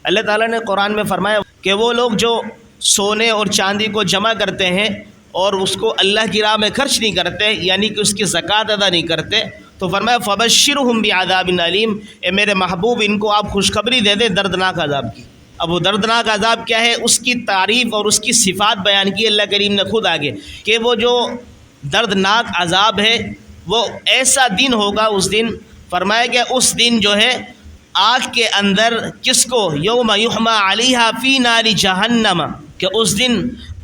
اللہ تعالیٰ نے قرآن میں فرمایا کہ وہ لوگ جو سونے اور چاندی کو جمع کرتے ہیں اور اس کو اللہ کی راہ میں خرچ نہیں کرتے، یعنی کہ اس کی زکوٰۃ ادا نہیں کرتے، تو فرمایا فبشرہم بعذاب علیم، اے میرے محبوب ان کو آپ خوشخبری دے دیں دردناک عذاب کی۔ اب وہ دردناک عذاب کیا ہے، اس کی تعریف اور اس کی صفات بیان کی اللہ کریم نے خود آگے، کہ وہ جو دردناک عذاب ہے وہ ایسا دن ہوگا، اس دن فرمایا کہ اس دن جو ہے آگ کے اندر کس کو، یوم یحمى علیہا فی نار جہنم، کہ اس دن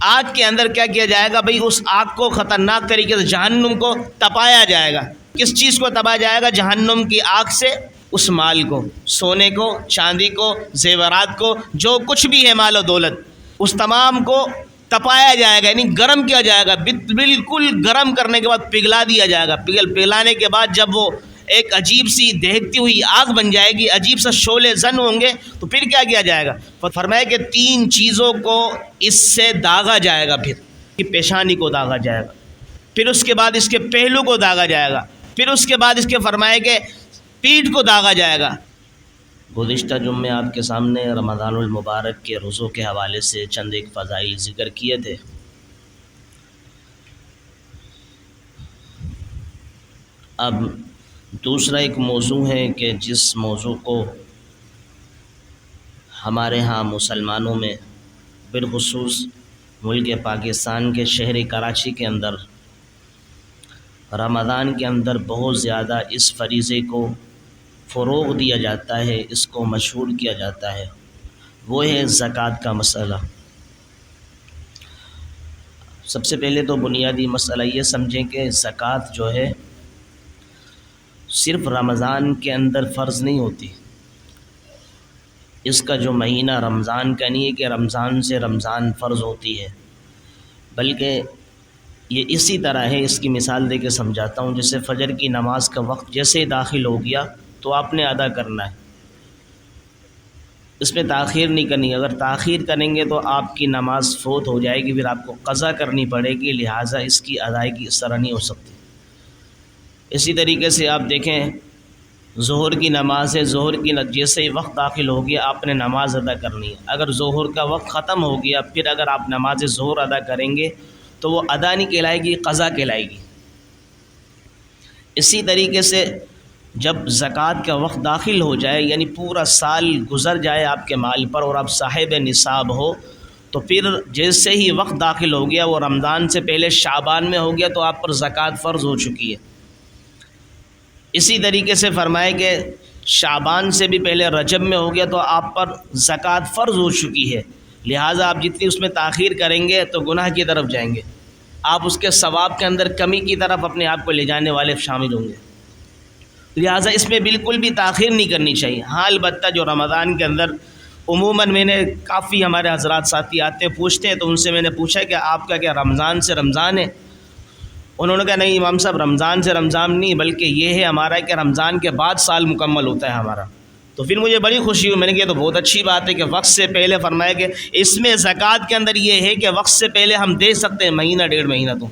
آگ کے اندر کیا کیا جائے گا بھئی، اس آگ کو خطرناک طریقے سے جہنم کو تپایا جائے گا۔ کس چیز کو تپایا جائے گا؟ جہنم کی آگ سے اس مال کو، سونے کو، چاندی کو، زیورات کو، جو کچھ بھی ہے مال و دولت، اس تمام کو تپایا جائے گا، یعنی گرم کیا جائے گا، بالکل گرم کرنے کے بعد پگھلا دیا جائے گا۔ پگھلانے کے بعد جب وہ ایک عجیب سی دہکتی ہوئی آگ بن جائے گی، عجیب سا شعلے زن ہوں گے، تو پھر کیا کیا جائے گا؟ فرمایا کہ 3 چیزوں کو اس سے داغا جائے گا، پھر کہ پیشانی کو داغا جائے گا، پھر اس کے بعد اس کے پہلو کو داغا جائے گا، پھر اس کے بعد اس کے فرمایا کہ پیٹھ کو داغا جائے گا۔ گزشتہ جمعے آپ کے سامنے رمضان المبارک کے روزوں کے حوالے سے چند ایک فضائل ذکر کیے تھے۔ اب دوسرا ایک موضوع ہے کہ جس موضوع کو ہمارے ہاں مسلمانوں میں بالخصوص ملک پاکستان کے شہر کراچی کے اندر رمضان کے اندر بہت زیادہ اس فریضے کو فروغ دیا جاتا ہے، اس کو مشہور کیا جاتا ہے، وہ ہے زکوٰۃ کا مسئلہ۔ سب سے پہلے تو بنیادی مسئلہ یہ سمجھیں کہ زکوٰۃ جو ہے صرف رمضان کے اندر فرض نہیں ہوتی۔ اس کا جو مہینہ رمضان کا نہیں ہے کہ رمضان سے رمضان فرض ہوتی ہے، بلکہ یہ اسی طرح ہے۔ اس کی مثال دے کے سمجھاتا ہوں، جیسے فجر کی نماز کا وقت جیسے ہی داخل ہو گیا تو آپ نے ادا کرنا ہے، اس میں تاخیر نہیں کرنی۔ اگر تاخیر کریں گے تو آپ کی نماز فوت ہو جائے گی، پھر آپ کو قضا کرنی پڑے گی، لہٰذا اس کی ادائیگی اس طرح نہیں ہو سکتی۔ اسی طریقے سے آپ دیکھیں ظہر کی نماز ہے، ظہر کی جیسے ہی وقت داخل ہو گیا آپ نے نماز ادا کرنی ہے۔ اگر ظہر کا وقت ختم ہو گیا پھر اگر آپ نماز ظہر ادا کریں گے تو وہ ادا نہیں کہلائے گی، قضا کہلائے گی۔ اسی طریقے سے جب زکوٰۃ کا وقت داخل ہو جائے، یعنی پورا سال گزر جائے آپ کے مال پر اور آپ صاحب نصاب ہو، تو پھر جیسے ہی وقت داخل ہو گیا، وہ رمضان سے پہلے شعبان میں ہو گیا تو آپ پر زکوٰۃ فرض ہو چکی ہے۔ اسی طریقے سے فرمائے کہ شعبان سے بھی پہلے رجب میں ہو گیا تو آپ پر زکوٰۃ فرض ہو چکی ہے، لہٰذا آپ جتنی اس میں تاخیر کریں گے تو گناہ کی طرف جائیں گے، آپ اس کے ثواب کے اندر کمی کی طرف اپنے آپ کو لے جانے والے شامل ہوں گے، لہٰذا اس میں بالکل بھی تاخیر نہیں کرنی چاہیے۔ ہاں البتہ جو رمضان کے اندر عموماً میں نے کافی ہمارے حضرات ساتھی آتے ہیں پوچھتے ہیں، تو ان سے میں نے پوچھا کہ آپ کا کیا رمضان سے رمضان ہے؟ انہوں نے کہا نہیں امام صاحب رمضان سے رمضان نہیں، بلکہ یہ ہے ہمارا کہ رمضان کے بعد سال مکمل ہوتا ہے ہمارا۔ تو پھر مجھے بڑی خوشی ہوئی، میں نے کہا تو بہت اچھی بات ہے کہ وقت سے پہلے فرمایا کہ اس میں زکوٰۃ کے اندر یہ ہے کہ وقت سے پہلے ہم دے سکتے ہیں، مہینہ 1.5 مہینہ، تو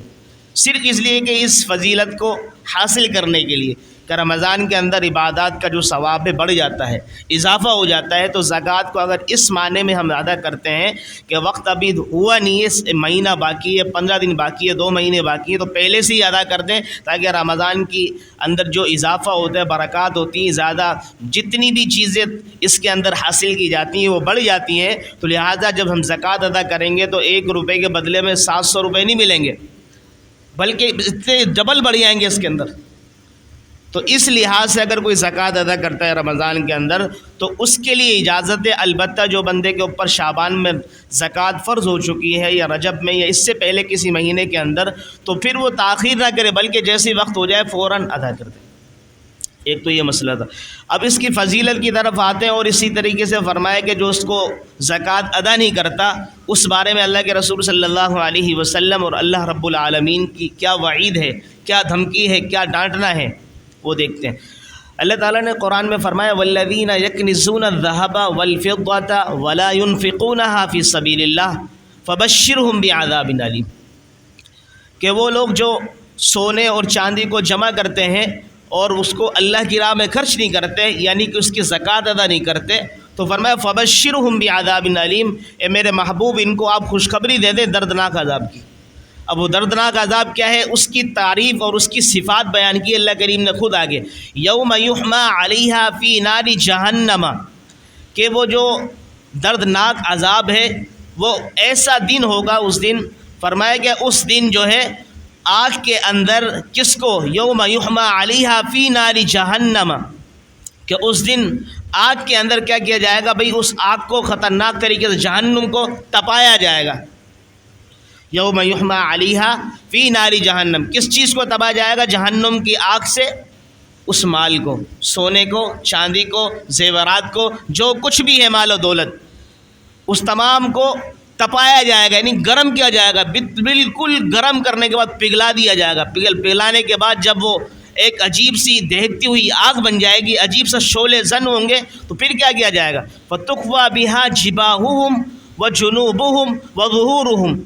صرف اس لیے کہ اس فضیلت کو حاصل کرنے کے لیے کہ رمضان کے اندر عبادات کا جو ثواب ہے بڑھ جاتا ہے، اضافہ ہو جاتا ہے۔ تو زکوٰۃ کو اگر اس معنی میں ہم ادا کرتے ہیں کہ وقت ابھی ہوا نہیں ہے، مہینہ باقی ہے، 15 دن باقی ہے، 2 مہینے باقی ہے، تو پہلے سے ہی ادا کر دیں تاکہ رمضان کی اندر جو اضافہ ہوتا ہے، برکات ہوتی ہیں، زیادہ جتنی بھی چیزیں اس کے اندر حاصل کی جاتی ہیں وہ بڑھ جاتی ہیں۔ تو لہٰذا جب ہم زکوٰۃ ادا کریں گے تو 1 روپے کے بدلے میں 700 روپے نہیں ملیں گے، بلکہ اتنے ڈبل بڑھ جائیں گے اس کے اندر۔ تو اس لحاظ سے اگر کوئی زکوٰۃ ادا کرتا ہے رمضان کے اندر تو اس کے لیے اجازت ہے، البتہ جو بندے کے اوپر شعبان میں زکوٰۃ فرض ہو چکی ہے یا رجب میں یا اس سے پہلے کسی مہینے کے اندر، تو پھر وہ تاخیر نہ کرے بلکہ جیسے وقت ہو جائے فوراً ادا کر دے۔ ایک تو یہ مسئلہ تھا۔ اب اس کی فضیلت کی طرف آتے ہیں، اور اسی طریقے سے فرمایا کہ جو اس کو زکوٰۃ ادا نہیں کرتا اس بارے میں اللہ کے رسول صلی اللہ علیہ وسلم اور اللہ رب العالمین کی کیا وعید ہے، کیا دھمکی ہے، کیا ڈانٹنا ہے، وہ دیکھتے ہیں۔ اللہ تعالیٰ نے قرآن میں فرمایا والذین یکنزون الذہب والفضة ولا ينفقونها فی سبیل اللہ فبشرہم بعذاب علیم، کہ وہ لوگ جو سونے اور چاندی کو جمع کرتے ہیں اور اس کو اللہ کی راہ میں خرچ نہیں کرتے، یعنی کہ اس کی زکوٰۃ ادا نہیں کرتے، تو فرمایا فبشرہم بعذاب علیم، اے میرے محبوب ان کو آپ خوشخبری دے دیں دردناک عذاب کی۔ اب وہ دردناک عذاب کیا ہے، اس کی تعریف اور اس کی صفات بیان کی اللہ کریم نے خود آگے، یوم یحمیٰ علیہا فی نار جہنم، کہ وہ جو دردناک عذاب ہے وہ ایسا دن ہوگا اس دن، فرمایا کہ اس دن جو ہے آگ کے اندر کس کو، یوم یحمیٰ علیہا فی نار جہنم، کہ اس دن آگ کے اندر کیا کیا جائے گا بھئی، اس آگ کو خطرناک طریقے سے جہنم کو تپایا جائے گا۔ یوم یحمیٰ علیہا فی نار جہنم، کس چیز کو تپایا جائے گا، جہنم کی آگ سے اس مال کو، سونے کو، چاندی کو، زیورات کو، جو کچھ بھی ہے مال و دولت، اس تمام کو تپایا جائے گا، یعنی گرم کیا جائے گا، بالکل گرم کرنے کے بعد پگھلا دیا جائے گا۔ پگھلانے کے بعد جب وہ ایک عجیب سی دہکتی ہوئی آگ بن جائے گی، عجیب سا شعلے زن ہوں گے، تو پھر کیا کیا جائے گا، فَتُقْوَى بِهَا جِبَاهُهُمْ وَجُنُوبُهُمْ وَظُهُورُهُمْ،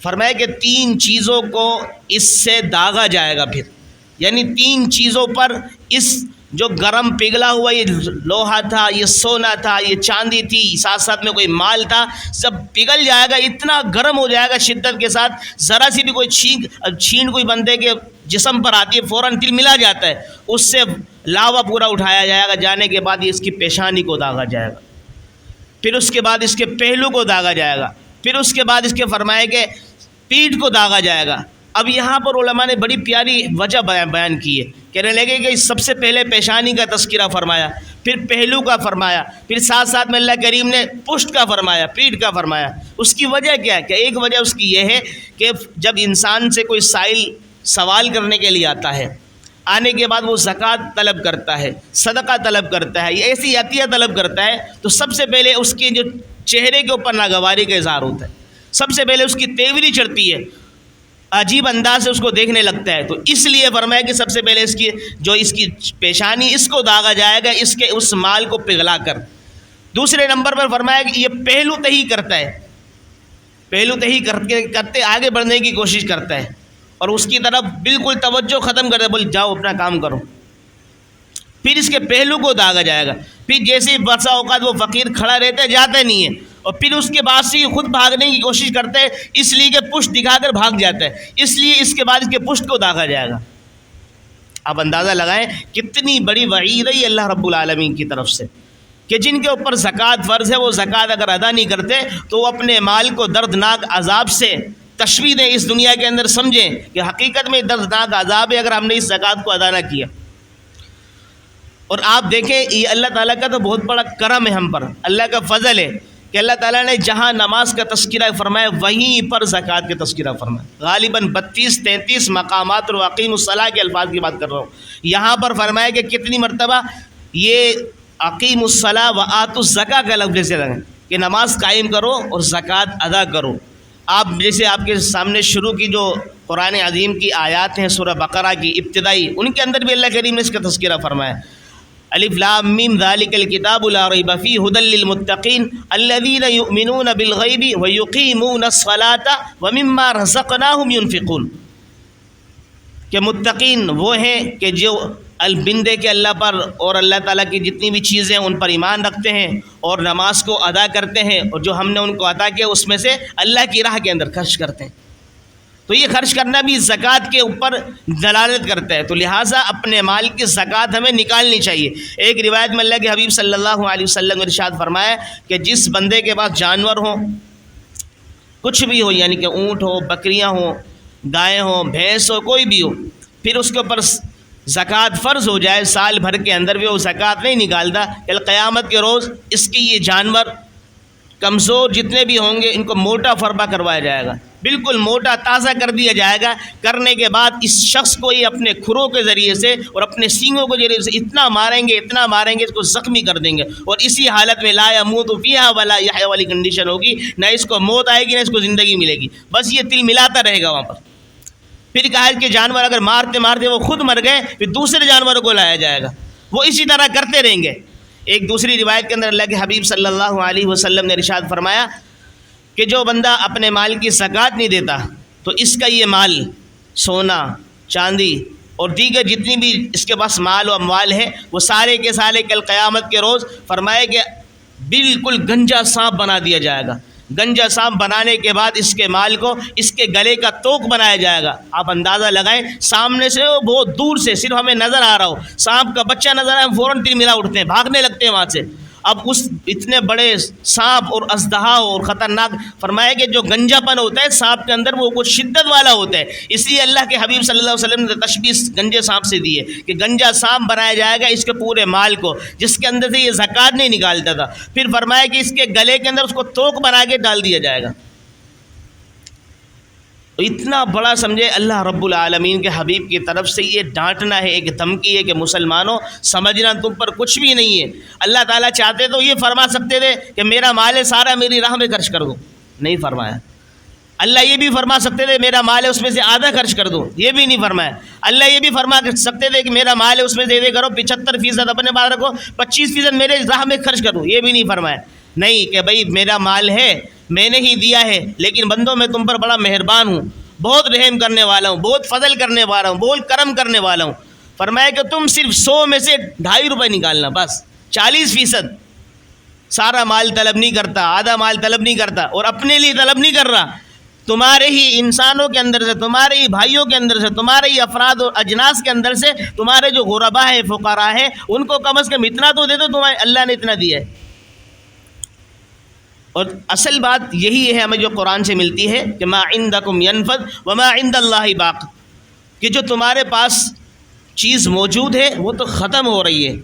فرمایا کہ تین چیزوں کو اس سے داغا جائے گا، پھر یعنی تین چیزوں پر اس جو گرم پگھلا ہوا یہ لوہا تھا، یہ سونا تھا، یہ چاندی تھی، ساتھ ساتھ میں کوئی مال تھا، سب پگھل جائے گا، اتنا گرم ہو جائے گا شدت کے ساتھ، ذرا سی بھی کوئی چھین کوئی بندے کے جسم پر آتی ہے فوراً دل ملا جاتا ہے، اس سے لاوا پورا اٹھایا جائے گا، جانے کے بعد یہ اس کی پیشانی کو داغا جائے گا، پھر اس کے بعد اس کے پہلو کو داغا جائے گا، پھر اس کے بعد اس کے فرمائے کہ پیٹھ کو داغا جائے گا۔ اب یہاں پر علماء نے بڑی پیاری وجہ بیان کی ہے، کہنے لگے کہ سب سے پہلے پیشانی کا تذکرہ فرمایا، پھر پہلو کا فرمایا، پھر ساتھ ساتھ میں اللہ کریم نے پشت کا فرمایا، پیٹھ کا فرمایا۔ اس کی وجہ کیا ہے، کہ ایک وجہ اس کی یہ ہے کہ جب انسان سے کوئی سائل سوال کرنے کے لیے آتا ہے، آنے کے بعد وہ زکوٰۃ طلب کرتا ہے، صدقہ طلب کرتا ہے، ایسی عطیہ طلب کرتا ہے، تو سب سے پہلے اس کے جو چہرے کے اوپر ناگواری کا اظہار ہوتا ہے، سب سے پہلے اس کی تیوری چڑھتی ہے، عجیب انداز سے اس کو دیکھنے لگتا ہے، تو اس لیے فرمایا کہ سب سے پہلے اس کی پیشانی اس کو داغا جائے گا، اس مال کو پگھلا کر۔ دوسرے نمبر پر فرمایا کہ یہ پہلو تہی کرتا ہے، پہلو تہی کرتے آگے بڑھنے کی کوشش کرتا ہے، اور اس کی طرف بالکل توجہ ختم کر دے، بول جاؤ اپنا کام کرو، پھر اس کے پہلو کو داغا جائے گا، پھر جیسے بسا اوقات وہ فقیر کھڑا رہتا ہے جاتا نہیں ہے، اور پھر اس کے بعد سے خود بھاگنے کی کوشش کرتے ہیں، اس لیے کہ پشت دکھا کر بھاگ جاتا ہے، اس لیے اس کے بعد اس کے پشت کو داغا جائے گا۔ آپ اندازہ لگائیں کتنی بڑی وعید ہے اللہ رب العالمین کی طرف سے، کہ جن کے اوپر زکوٰۃ فرض ہے وہ زکوٰۃ اگر ادا نہیں کرتے تو وہ اپنے مال کو دردناک عذاب سے تشبیہ دیں اس دنیا کے اندر، سمجھیں کہ حقیقت میں دردناک عذاب ہے اگر ہم نے اس زکوٰۃ کو ادا نہ کیا۔ اور آپ دیکھیں یہ اللہ تعالیٰ کا تو بہت بڑا کرم ہے ہم پر، اللہ کا فضل ہے کہ اللہ تعالیٰ نے جہاں نماز کا تذکرہ فرمایا وہیں پر زکوٰۃ کا تذکرہ فرمایا، غالباً 32-33 مقامات اور اقیموا الصلاۃ کے الفاظ کی بات کر رہا ہوں، یہاں پر فرمایا کہ کتنی مرتبہ یہ اقیموا الصلاۃ وآتوا الزکاۃ کا لفظ سے لگا کہ نماز قائم کرو اور زکوٰۃ ادا کرو۔ آپ جیسے آپ کے سامنے شروع کی جو قرآن عظیم کی آیات ہیں سورہ بقرہ کی ابتدائی، ان کے اندر بھی اللہ کریم نے اس کا تذکرہ فرمایا، الف لام میم ذالک الکتاب لا ریب فیہ ھدی للمتقین الذین یؤمنون بالغیب ویقیمون الصلاۃ ومما رزقناہم ینفقون، کہ متقین وہ ہیں کہ جو البندے کے اللہ پر اور اللہ تعالیٰ کی جتنی بھی چیزیں ان پر ایمان رکھتے ہیں اور نماز کو ادا کرتے ہیں، اور جو ہم نے ان کو عطا کیا اس میں سے اللہ کی راہ کے اندر خرچ کرتے ہیں۔ تو یہ خرچ کرنا بھی زکوٰۃ کے اوپر دلالت کرتا ہے، تو لہٰذا اپنے مال کی زکوٰۃ ہمیں نکالنی چاہیے۔ ایک روایت میں اللہ کے حبیب صلی اللہ علیہ وسلم نے ارشاد فرمایا کہ جس بندے کے پاس جانور ہوں، کچھ بھی ہو، یعنی کہ اونٹ ہو، بکریاں ہوں، گائے ہوں، بھینس ہو، کوئی بھی ہو، پھر اس کے اوپر زکوٰۃ فرض ہو جائے، سال بھر کے اندر بھی وہ زکوٰۃ نہیں نکالتا، کل قیامت کے روز اس کی یہ جانور کمزور جتنے بھی ہوں گے ان کو موٹا فربہ کروایا جائے گا، بالکل موٹا تازہ کر دیا جائے گا، کرنے کے بعد اس شخص کو یہ اپنے کھروں کے ذریعے سے اور اپنے سینگوں کے ذریعے سے اتنا ماریں گے اس کو زخمی کر دیں گے، اور اسی حالت میں لا يموت فیہا ولا یحییٰ والی کنڈیشن ہوگی، نہ اس کو موت آئے گی نہ اس کو زندگی ملے گی، بس یہ تل ملاتا رہے گا وہاں پر۔ پھر کہا کہ جانور اگر مارتے مارتے وہ خود مر گئے، پھر دوسرے جانوروں کو لایا جائے گا، وہ اسی طرح کرتے رہیں گے۔ ایک دوسری روایت کے اندر اللہ کے حبیب صلی اللہ علیہ وسلم نے ارشاد فرمایا کہ جو بندہ اپنے مال کی زکوٰۃ نہیں دیتا تو اس کا یہ مال، سونا، چاندی اور دیگر جتنی بھی اس کے پاس مال و اموال ہے، وہ سارے کے سارے کل قیامت کے روز فرمائے کہ بالکل گنجا سانپ بنا دیا جائے گا. گنجا سانپ بنانے کے بعد اس کے مال کو اس کے گلے کا توق بنایا جائے گا. آپ اندازہ لگائیں, سامنے سے بہت دور سے صرف ہمیں نظر آ رہا ہو, سانپ کا بچہ نظر آئے, ہم فوراً تلملا اٹھتے ہیں, بھاگنے لگتے ہیں وہاں سے. اب اس اتنے بڑے سانپ اور اژدہا اور خطرناک, فرمایا کہ جو گنجا پن ہوتا ہے سانپ کے اندر وہ کچھ شدت والا ہوتا ہے. اس لیے اللہ کے حبیب صلی اللہ علیہ وسلم نے تشبیہ گنجے سانپ سے دی ہے کہ گنجا سانپ بنایا جائے گا اس کے پورے مال کو, جس کے اندر سے یہ زکوٰۃ نہیں نکالتا تھا. پھر فرمایا کہ اس کے گلے کے اندر اس کو توق بنا کے ڈال دیا جائے گا. تو اتنا بڑا سمجھے اللہ رب العالمین کے حبیب کی طرف سے یہ ڈانٹنا ہے, ایک دھمکی ہے کہ مسلمانوں سمجھنا تم پر کچھ بھی نہیں ہے. اللہ تعالیٰ چاہتے تو یہ فرما سکتے تھے کہ میرا مال ہے سارا میری راہ میں خرچ کر دو, نہیں فرمایا. اللہ یہ بھی فرما سکتے تھے میرا مال ہے اس میں سے آدھا خرچ کر دو, یہ بھی نہیں فرمایا. اللہ یہ بھی فرما سکتے تھے کہ میرا مال ہے اس میں سے یہ کرو 75% اپنے پاس رکھو, 25% میرے راہ میں خرچ کرو, یہ بھی نہیں فرمایا. نہیں کہ بھائی میرا مال ہے میں نے ہی دیا ہے, لیکن بندوں میں تم پر بڑا مہربان ہوں, بہت رحم کرنے والا ہوں, بہت فضل کرنے والا ہوں, بہت کرم کرنے والا ہوں. فرمایا کہ تم صرف 100 میں سے 2.5 روپے نکالنا, بس 40%. سارا مال طلب نہیں کرتا, آدھا مال طلب نہیں کرتا, اور اپنے لیے طلب نہیں کر رہا. تمہارے ہی انسانوں کے اندر سے, تمہارے ہی بھائیوں کے اندر سے, تمہارے ہی افراد اور اجناس کے اندر سے, تمہارے جو غربا ہے فقراء ہے ان کو کم از کم اتنا تو دے دو, تمہیں اللہ نے اتنا دیا ہے. اور اصل بات یہی ہے ہمیں جو قرآن سے ملتی ہے کہ ما عندکم ینفد وما عند اللہ باق, کہ جو تمہارے پاس چیز موجود ہے وہ تو ختم ہو رہی ہے.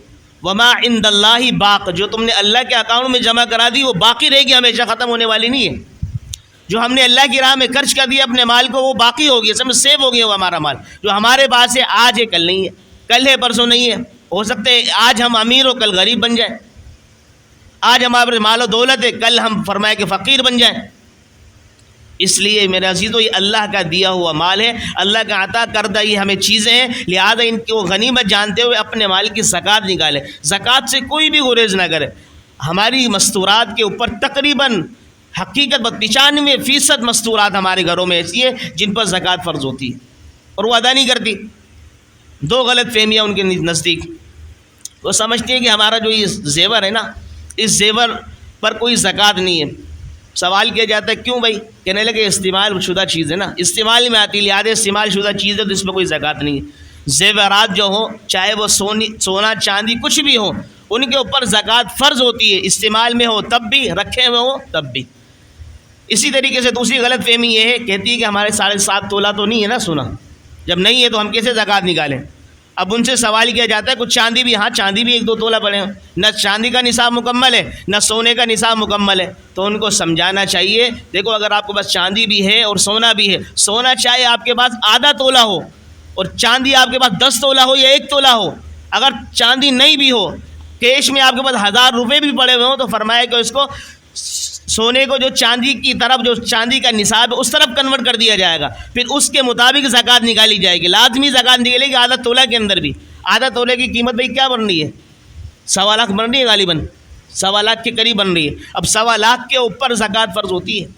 وما عند اللہ باق, جو تم نے اللہ کے اکاؤنٹ میں جمع کرا دی وہ باقی رہے گی, ہمیشہ ختم ہونے والی نہیں ہے. جو ہم نے اللہ کی راہ میں خرچ کر دیا اپنے مال کو وہ باقی ہو گیا, سمجھ سیو ہو گیا وہ ہمارا مال. جو ہمارے پاس ہے آج ہے کل نہیں ہے, کل ہے پرسوں نہیں ہے. ہو سکتا ہے آج ہم امیر ہو کل غریب بن جائیں, آج ہمارے مال و دولت ہے کل ہم فرمائے کہ فقیر بن جائیں. اس لیے میرے عزیزو یہ اللہ کا دیا ہوا مال ہے, اللہ کا عطا کردہ یہ ہمیں چیزیں ہیں, لہذا ان کی وہ غنیمت جانتے ہوئے اپنے مال کی زکوٰۃ نکالے. زکوٰۃ سے کوئی بھی گریز نہ کرے. ہماری مستورات کے اوپر تقریباً حقیقت 95% مستورات ہمارے گھروں میں ایسی ہے جن پر زکوٰۃ فرض ہوتی ہے اور وہ ادا نہیں کرتی. 2 غلط فہمیاں ان کے نزدیک. وہ سمجھتے ہیں کہ ہمارا جو یہ زیور ہے نا, اس زیور پر کوئی زکوٰۃ نہیں ہے. سوال کیا جاتا ہے کیوں بھائی, کہنے لگے استعمال شدہ چیز ہے نا, استعمال میں آتی, لہٰذا استعمال شدہ چیز ہے تو اس میں کوئی زکوٰۃ نہیں ہے. زیورات جو ہوں چاہے وہ سونا چاندی کچھ بھی ہوں, ان کے اوپر زکوٰۃ فرض ہوتی ہے, استعمال میں ہو تب بھی, رکھے ہوئے ہوں تب بھی. اسی طریقے سے دوسری غلط فہمی یہ ہے, کہتی ہے کہ ہمارے 7.5 تولہ تو نہیں ہے نا سونا, جب نہیں ہے تو ہم کیسے زکوٰۃ نکالیں. اب ان سے سوال کیا جاتا ہے کچھ چاندی بھی, ہاں چاندی بھی 1-2 تولہ پڑے ہیں, نہ چاندی کا نصاب مکمل ہے نہ سونے کا نصاب مکمل ہے. تو ان کو سمجھانا چاہیے دیکھو اگر آپ کے پاس چاندی بھی ہے اور سونا بھی ہے, سونا چاہے آپ کے پاس آدھا تولہ ہو اور چاندی آپ کے پاس 10 تولہ ہو یا 1 تولہ ہو, اگر چاندی نہیں بھی ہو, کیش میں آپ کے پاس 1000 روپے بھی پڑے ہوئے ہوں, تو فرمایا کہ اس کو سونے کو جو چاندی کی طرف, جو چاندی کا نصاب ہے اس طرف کنورٹ کر دیا جائے گا, پھر اس کے مطابق زکوٰۃ نکالی جائے گی. لازمی زکوٰۃ نکلے گی آدھا تولہ کے اندر بھی. آدھا تولے کی قیمت بھائی کیا بن رہی ہے, 1.25 لاکھ بن رہی ہے, غالباً 1.25 لاکھ کے قریب بن رہی ہے. اب 1.25 لاکھ کے اوپر زکوٰۃ فرض ہوتی ہے.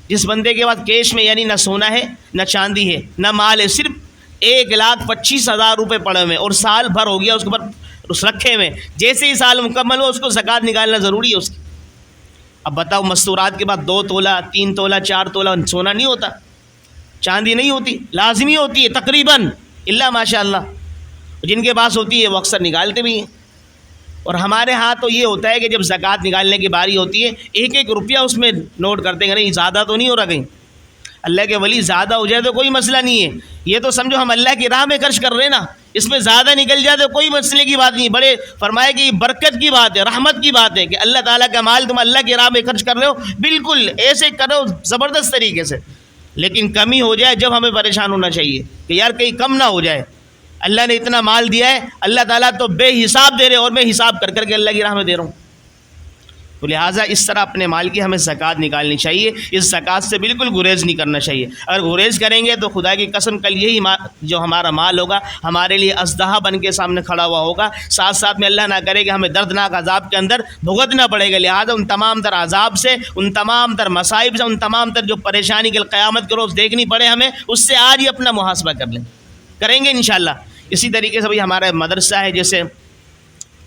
جس بندے کے پاس کیش میں یعنی نہ سونا ہے نہ چاندی ہے نہ مال ہے, صرف 1,25,000 روپے پڑے ہوئے اور سال بھر ہو گیا اس کے اوپر رکھے ہوئے, جیسے ہی سال مکمل ہو اس کو زکوٰۃ نکالنا ضروری ہے اس کی. اب بتاؤ مستورات کے بعد 2 تولہ 3 تولہ 4 تولہ سونا نہیں ہوتا, چاندی نہیں ہوتی, لازمی ہوتی ہے تقریباً, اللہ ماشاء اللہ. جن کے پاس ہوتی ہے وہ اکثر نکالتے بھی ہیں. اور ہمارے ہاں تو یہ ہوتا ہے کہ جب زکوٰۃ نکالنے کی باری ہوتی ہے 1-1 روپیہ اس میں نوٹ کرتے ہیں, نہیں زیادہ تو نہیں ہو رہا کہیں. اللہ کے ولی زیادہ ہو جائے تو کوئی مسئلہ نہیں ہے, یہ تو سمجھو ہم اللہ کی راہ میں خرچ کر رہے ہیں نا, اس میں زیادہ نکل جائے تو کوئی مسئلے کی بات نہیں. بڑے فرمائے کہ یہ برکت کی بات ہے, رحمت کی بات ہے کہ اللہ تعالیٰ کا مال تم اللہ کی راہ میں خرچ کر رہے ہو, بالکل ایسے کرو زبردست طریقے سے. لیکن کمی ہو جائے جب ہمیں پریشان ہونا چاہیے کہ یار کہیں کم نہ ہو جائے. اللہ نے اتنا مال دیا ہے, اللہ تعالیٰ تو بے حساب دے رہے اور میں حساب کر کے اللہ کی راہ میں دے رہا ہوں. تو لہٰذا اس طرح اپنے مال کی ہمیں زکوٰۃ نکالنی چاہیے. اس زکوٰۃ سے بالکل گریز نہیں کرنا چاہیے. اگر گریز کریں گے تو خدا کی قسم کل یہی جو ہمارا مال ہوگا ہمارے لیے اژدہا بن کے سامنے کھڑا ہوا ہوگا, ساتھ ساتھ میں اللہ نہ کرے کہ ہمیں دردناک عذاب کے اندر بھگتنا پڑے گا. لہٰذا ان تمام تر عذاب سے, ان تمام تر مصائب سے, ان تمام تر جو پریشانی کے قیامت کے روز دیکھنی پڑے ہمیں, اس سے آج ہی اپنا محاسبہ کریں گے انشاءاللہ. اسی طریقے سے بھائی ہمارا مدرسہ ہے جیسے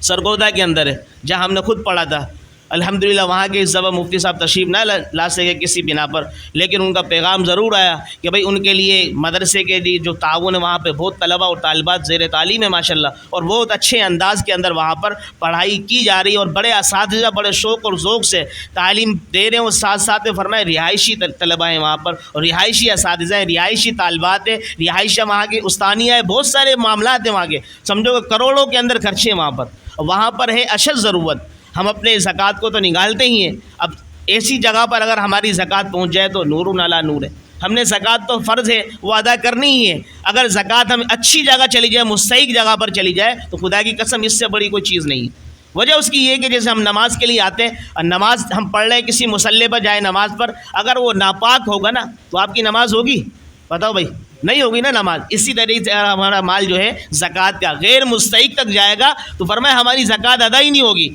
سرگودا کے اندر ہے, جہاں ہم نے خود پڑھا تھا, الحمدللہ وہاں کے اس زبر مفتی صاحب تشریف نہ لا سکے کسی بنا پر، لیکن ان کا پیغام ضرور آیا کہ بھائی ان کے لیے مدرسے کے لیے جو تعاون ہے وہاں پہ بہت طلبہ اور طالبات زیر تعلیم ہے ماشاءاللہ، اور بہت اچھے انداز کے اندر وہاں پر پڑھائی کی جا رہی ہے، اور بڑے اساتذہ بڑے شوق اور ذوق سے تعلیم دے رہے ہیں، اور ساتھ ساتھ میں فرمائے رہائشی طلبہ ہیں وہاں پر، اور رہائشی اساتذہ ہیں، رہائشی طالبات ہیں، رہائشہ وہاں کی استانیہ ہے، بہت سارے معاملات ہیں وہاں کے، سمجھو کہ کروڑوں کے اندر خرچے وہاں پر، وہاں پر ہے اشد ضرورت۔ ہم اپنے زکوٰۃ کو تو نکالتے ہی ہیں، اب ایسی جگہ پر اگر ہماری زکوٰۃ پہنچ جائے تو نور علی نور ہے۔ ہم نے زکوٰۃ تو فرض ہے وہ ادا کرنی ہی ہے، اگر زکوٰۃ ہم اچھی جگہ چلی جائے، مستحق جگہ پر چلی جائے تو خدا کی قسم اس سے بڑی کوئی چیز نہیں ہے۔ وجہ اس کی یہ کہ جیسے ہم نماز کے لیے آتے ہیں اور نماز ہم پڑھ رہے ہیں کسی مصلی پر جائے نماز پر، اگر وہ ناپاک ہوگا نا تو آپ کی نماز ہوگی؟ بتاؤ بھائی، نہیں ہوگی نا نماز۔ اسی طریقے سے ہمارا مال جو ہے زکوٰۃ کا غیر مستحق تک جائے گا تو فرمایا ہماری زکوٰۃ ادا ہی نہیں ہوگی۔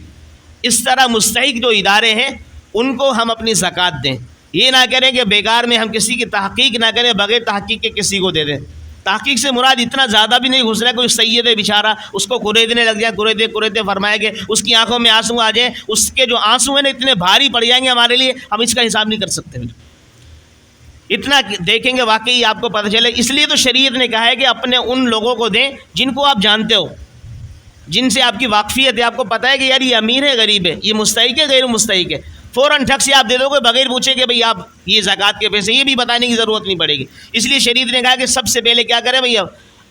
اس طرح مستحق جو ادارے ہیں ان کو ہم اپنی زکوٰۃ دیں، یہ نہ کریں کہ بیکار میں ہم کسی کی تحقیق نہ کریں، بغیر تحقیق کے کسی کو دے دیں۔ تحقیق سے مراد اتنا زیادہ بھی نہیں گھس رہا ہے، کوئی سید ہے بیچارہ اس کو قریدنے لگ جائے، قریدتے فرمائے کہ اس کی آنکھوں میں آنسو آ جائیں، اس کے جو آنسو ہیں نا اتنے بھاری پڑ جائیں گے ہمارے لیے، ہم اس کا حساب نہیں کر سکتے۔ اتنا دیکھیں گے واقعی آپ کو پتہ چلے۔ اس لیے تو شریعت نے کہا ہے کہ اپنے ان لوگوں کو دیں جن کو آپ جانتے ہو، جن سے آپ کی واقفیت ہے، آپ کو پتہ ہے کہ یار یہ امیر ہے غریب ہے، یہ مستحق ہے غیر مستحق ہے، فوراً ٹھگ سے آپ دے دو گے بغیر پوچھے کہ بھئی آپ یہ زکوٰۃ کے پیسے، یہ بھی بتانے کی ضرورت نہیں پڑے گی۔ اس لیے شریعت نے کہا کہ سب سے پہلے کیا کریں بھئی،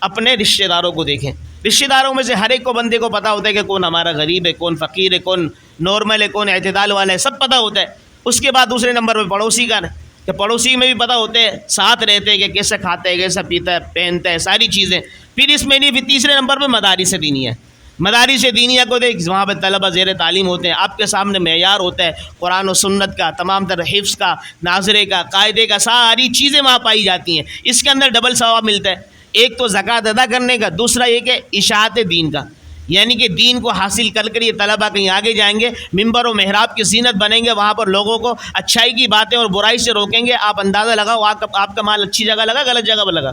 اپنے رشتہ داروں کو دیکھیں۔ رشتہ داروں میں سے ہر ایک کو بندے کو پتہ ہوتا ہے کہ کون ہمارا غریب ہے، کون فقیر ہے، کون نارمل ہے، کون اعتدال والا ہے، سب پتہ ہوتا ہے۔ اس کے بعد دوسرے نمبر پہ پڑوسی کا، کہ پڑوسی میں بھی پتہ ہوتے ہیں، ساتھ رہتے ہیں کہ کیسے کھاتا ہے، کیسے پیتا ہے، پہنتا ہے، ساری چیزیں۔ پھر اس میں نہیں، پھر تیسرے نمبر پہ مدارس دینیہ ہے۔ مدارس دینیہ کو دیکھ، وہاں پہ طلبہ زیر تعلیم ہوتے ہیں، آپ کے سامنے معیار ہوتا ہے قرآن و سنت کا، تمام تر حفظ کا، ناظرے کا، قاعدے کا، ساری چیزیں وہاں پائی جاتی ہیں۔ اس کے اندر ڈبل ثواب ملتا ہے، ایک تو زکوٰۃ ادا کرنے کا، دوسرا یہ کہ اشاعت دین کا، یعنی کہ دین کو حاصل کر یہ طلبہ کہیں آگے جائیں گے، ممبر و محراب کی زینت بنیں گے، وہاں پر لوگوں کو اچھائی کی باتیں اور برائی سے روکیں گے۔ آپ اندازہ لگاؤ آپ کا مال اچھی جگہ لگا غلط جگہ پر لگا؟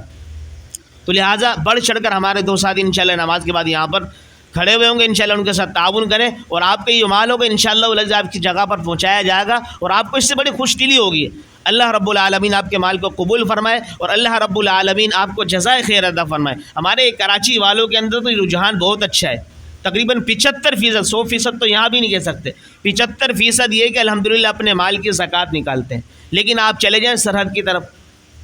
تو لہٰذا بڑھ چڑھ کر ہمارے دو ساتھی انشاءاللہ نماز کے بعد یہاں پر کھڑے ہوئے ہوں گے، انشاءاللہ ان کے ساتھ تعاون کریں، اور آپ کا یہ مال ہوگا انشاءاللہ آپ کی جگہ پر پہنچایا جائے گا، اور آپ کو اس سے بڑی خوش دلی ہوگی۔ اللہ رب العالمین آپ کے مال کو قبول فرمائے، اور اللہ رب العالمین آپ کو جزائے خیر عطا فرمائے۔ ہمارے کراچی والوں کے اندر تو یہ رجحان بہت اچھا ہے، تقریباً 75%، 100% تو یہاں بھی نہیں کہہ سکتے، 75% یہ کہ الحمدللہ اپنے مال کی زکوٰۃ نکالتے ہیں۔ لیکن آپ چلے جائیں سرحد کی طرف،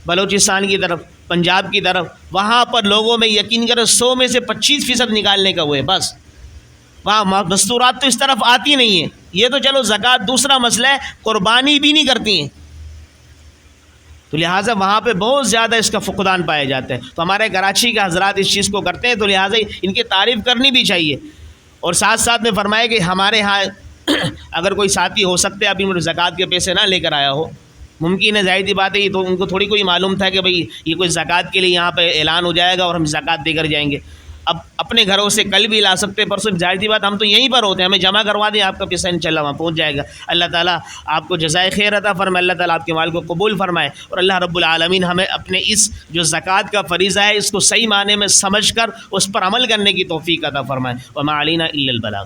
بلوچستان کی طرف، پنجاب کی طرف، وہاں پر لوگوں میں یقین کرو 100 میں سے 25% نکالنے کا ہوئے بس۔ وہاں مستورات تو اس طرف آتی نہیں ہیں، یہ تو چلو زکوٰۃ دوسرا مسئلہ ہے، قربانی بھی نہیں کرتی ہیں، تو لہٰذا وہاں پہ بہت زیادہ اس کا فقدان پایا جاتا ہے۔ تو ہمارے کراچی کے حضرات اس چیز کو کرتے ہیں، تو لہٰذا ان کی تعریف کرنی بھی چاہیے۔ اور ساتھ ساتھ میں فرمایا کہ ہمارے ہاں اگر کوئی ساتھی ہو سکتے ابھی مجھے زکوٰۃ کے پیسے نہ لے کر آیا ہو، ممکن ہے، ظاہر سی بات ہے، یہ تو ان کو تھوڑی کوئی معلوم تھا کہ بھئی یہ کوئی زکوٰۃ کے لیے یہاں پہ اعلان ہو جائے گا اور ہم زکوٰۃ دے کر جائیں گے۔ اب اپنے گھروں سے کل بھی لا سکتے، پرسوں، ظاہر سی بات ہم تو یہیں پر ہوتے ہیں، ہمیں جمع کروا دیں، آپ کا پیسہ انشاءاللہ وہاں پہنچ جائے گا۔ اللہ تعالیٰ آپ کو جزائے خیر عطا فرمائے، اللہ تعالیٰ آپ کے مال کو قبول فرمائے، اور اللہ رب العالمین ہمیں اپنے اس جو زکوٰۃ کا فریضہ ہے اس کو صحیح معنی میں سمجھ کر اس پر عمل کرنے کی توفیق عطا فرمائے۔ وما علینا الا البلاغ۔